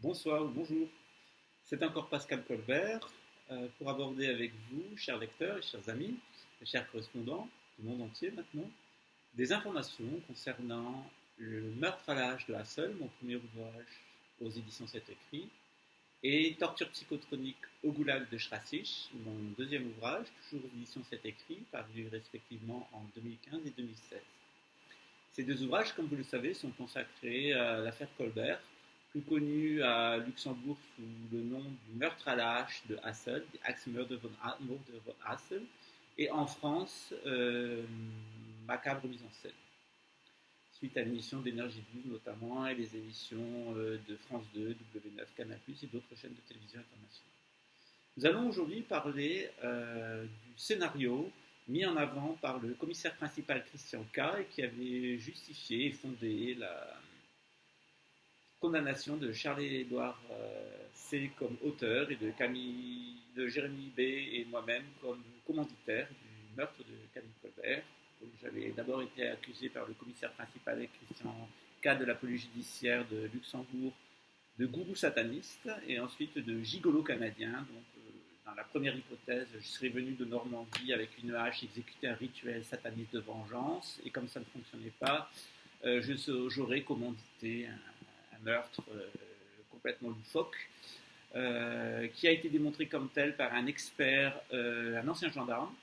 Bonsoir ou bonjour. C'est encore Pascal Colbert pour aborder avec vous, chers lecteurs et chers amis, chers correspondants du monde entier maintenant, des informations concernant le meurtre à l'âge de Hassel, mon premier ouvrage aux éditions C'est écrit, et Torture psychotronique au goulag de Schrasich, mon deuxième ouvrage, toujours aux éditions C'est écrit, paru respectivement en 2015 et 2016. Ces deux ouvrages, comme vous le savez, sont consacrés à l'affaire Colbert, plus connue à Luxembourg sous le nom du meurtre à la hache de Hassel, the Axe Murder von Hassel, et en France, Macabre mise en scène, suite à l'émission d'Énergie 12 notamment, et les émissions de France 2, W9, Canal+, et d'autres chaînes de télévision internationales. Nous allons aujourd'hui parler du scénario mis en avant par le commissaire principal Christian K. et qui avait justifié et fondé la condamnation de Charles-Édouard C. comme auteur et de Jérémy B. et moi-même comme commanditaire du meurtre de Camille Colbert. J'avais d'abord été accusé par le commissaire principal Christian K. de la police judiciaire de Luxembourg de gourou sataniste et ensuite de gigolo canadien. Donc, dans la première hypothèse, je serais venu de Normandie avec une hache exécuter un rituel sataniste de vengeance, et comme ça ne fonctionnait pas, j'aurais commandité un meurtre complètement loufoque, qui a été démontré comme tel par un expert, un ancien gendarme,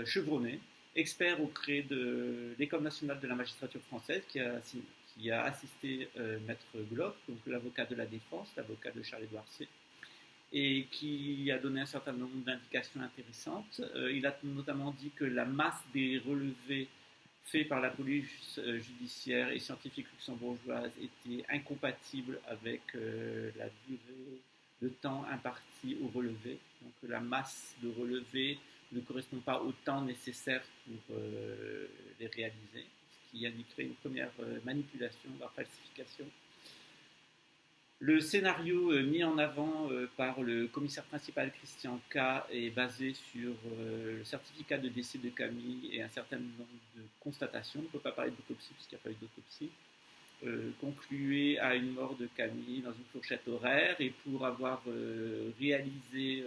chevronné, expert auprès de l'École nationale de la magistrature française, qui a assisté Maître Glock, donc l'avocat de la défense, l'avocat de Charles-Édouard C., et qui a donné un certain nombre d'indications intéressantes. Il a notamment dit que la masse des relevés faits par la police judiciaire et scientifique luxembourgeoise était incompatible avec la durée de temps imparti aux relevés. Donc la masse de relevés ne correspond pas au temps nécessaire pour les réaliser, ce qui indiquerait une première manipulation, voire falsification. Le scénario mis en avant par le commissaire principal Christian K. est basé sur le certificat de décès de Camille et un certain nombre de constatations. On ne peut pas parler d'autopsie puisqu'il n'y a pas eu d'autopsie. Concluait à une mort de Camille dans une fourchette horaire, et pour avoir réalisé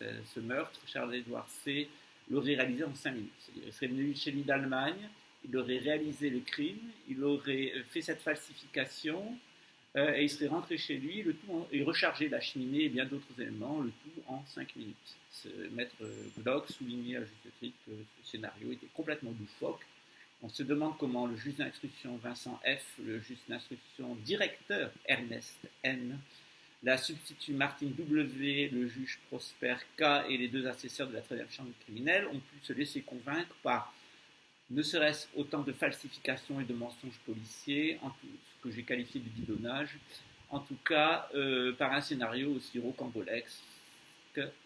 ce meurtre, Charles-Édouard C. l'aurait réalisé en 5 minutes. C'est-à-dire, il serait venu chez lui d'Allemagne, il aurait réalisé le crime, il aurait fait cette falsification, et il serait rentré chez lui, et rechargé la cheminée et bien d'autres éléments, le tout en 5 minutes. Maître Glock soulignait à juste titre que ce scénario était complètement loufoque. On se demande comment le juge d'instruction Vincent F., le juge d'instruction directeur Ernest N., la substitut Martine W., le juge Prosper K. et les deux assesseurs de la 13e chambre criminelle ont pu se laisser convaincre par ne serait-ce autant de falsifications et de mensonges policiers, ce que j'ai qualifié de bidonnage, en tout cas par un scénario aussi rocambolesque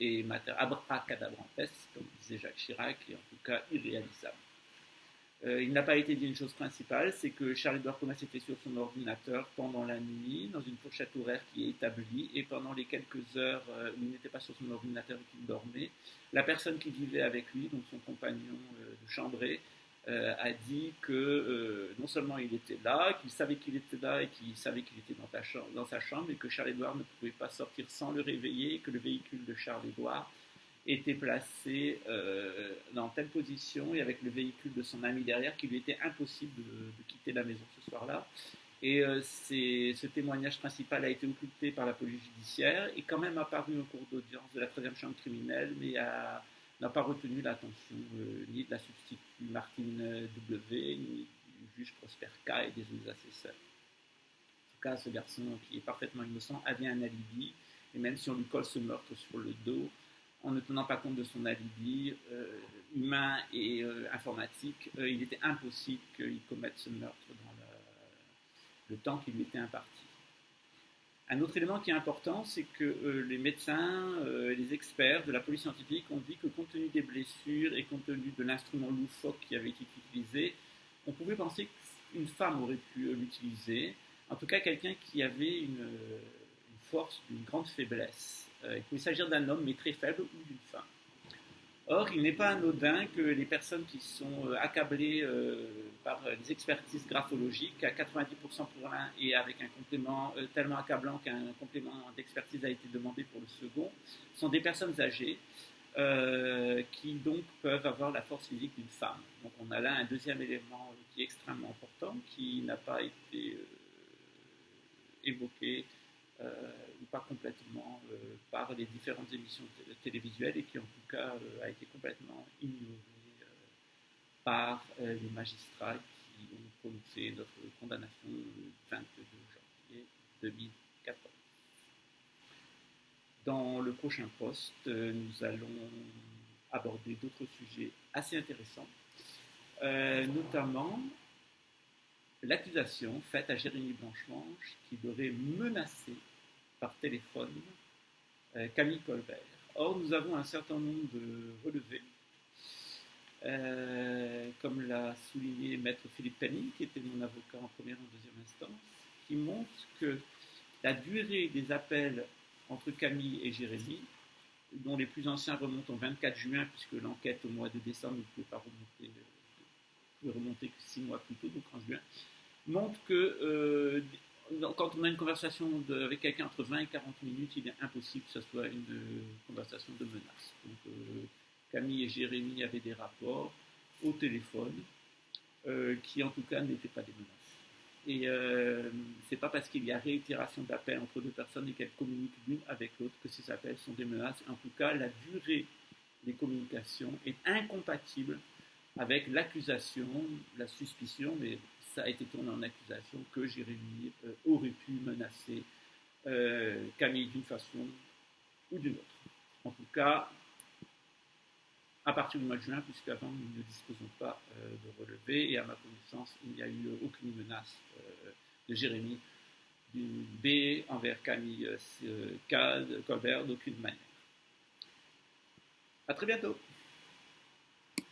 et abracadabrantesque, comme disait Jacques Chirac, et en tout cas irréalisable. Il n'a pas été dit une chose principale, c'est que Charles-Édouard Comas était sur son ordinateur pendant la nuit, dans une fourchette horaire qui est établie, et pendant les quelques heures où il n'était pas sur son ordinateur et qu'il dormait, la personne qui vivait avec lui, donc son compagnon de chambrée, a dit que non seulement il était là, qu'il savait qu'il était là et qu'il savait qu'il était dans sa chambre, et que Charles-Édouard ne pouvait pas sortir sans le réveiller, et que le véhicule de Charles-Édouard était placé dans telle position et avec le véhicule de son ami derrière qu'il lui était impossible de quitter la maison ce soir-là. Et ce témoignage principal a été occulté par la police judiciaire et quand même apparu au cours d'audience de la 13e chambre criminelle, mais n'a pas retenu l'attention ni de la substitut Martine W, ni du juge Prosper K et des autres assesseurs. En tout cas, ce garçon qui est parfaitement innocent avait un alibi, et même si on lui colle ce meurtre sur le dos, en ne tenant pas compte de son alibi humain et informatique, il était impossible qu'il commette ce meurtre dans le temps qui lui était imparti. Un autre élément qui est important, c'est que les médecins et les experts de la police scientifique ont dit que compte tenu des blessures et compte tenu de l'instrument loufoque qui avait été utilisé, on pouvait penser qu'une femme aurait pu l'utiliser, en tout cas quelqu'un qui avait une force d'une grande faiblesse. Il pouvait s'agir d'un homme mais très faible ou d'une femme. Or, il n'est pas anodin que les personnes qui sont accablées par les expertises graphologiques, à 90% pour l'un et avec un complément tellement accablant qu'un complément d'expertise a été demandé pour le second, sont des personnes âgées qui donc peuvent avoir la force physique d'une femme. Donc on a là un deuxième élément qui est extrêmement important, qui n'a pas été évoqué ou pas complètement par les différentes émissions télévisuelles et qui en tout cas a été complètement ignoré par les magistrats qui ont prononcé notre condamnation le 22 janvier 2014. Dans le prochain post, nous allons aborder d'autres sujets assez intéressants, notamment l'accusation faite à Jérémy Blanche-Lange qu'il aurait menacé par téléphone Camille Colbert. Or, nous avons un certain nombre de relevés, comme l'a souligné Maître Philippe Penning, qui était mon avocat en première et en deuxième instance, qui montre que la durée des appels entre Camille et Jérémy, dont les plus anciens remontent au 24 juin, puisque l'enquête au mois de décembre ne pouvait pas remonter que 6 mois plus tôt, donc en juin, montre que quand on a une conversation avec quelqu'un entre 20 et 40 minutes, il est impossible que ce soit une conversation de menace. Donc Camille et Jérémy avaient des rapports au téléphone qui en tout cas n'étaient pas des menaces. Et c'est pas parce qu'il y a réitération d'appels entre deux personnes et qu'elles communiquent l'une avec l'autre que ces appels sont des menaces. En tout cas, la durée des communications est incompatible avec l'accusation, la suspicion, mais ça a été tourné en accusation que Jérémy aurait pu menacer Camille d'une façon ou d'une autre. En tout cas, à partir du mois de juin, puisqu'avant nous ne disposons pas de relevé, et à ma connaissance, il n'y a eu aucune menace de Jérémy du B envers Camille Colbert d'aucune manière. À très bientôt.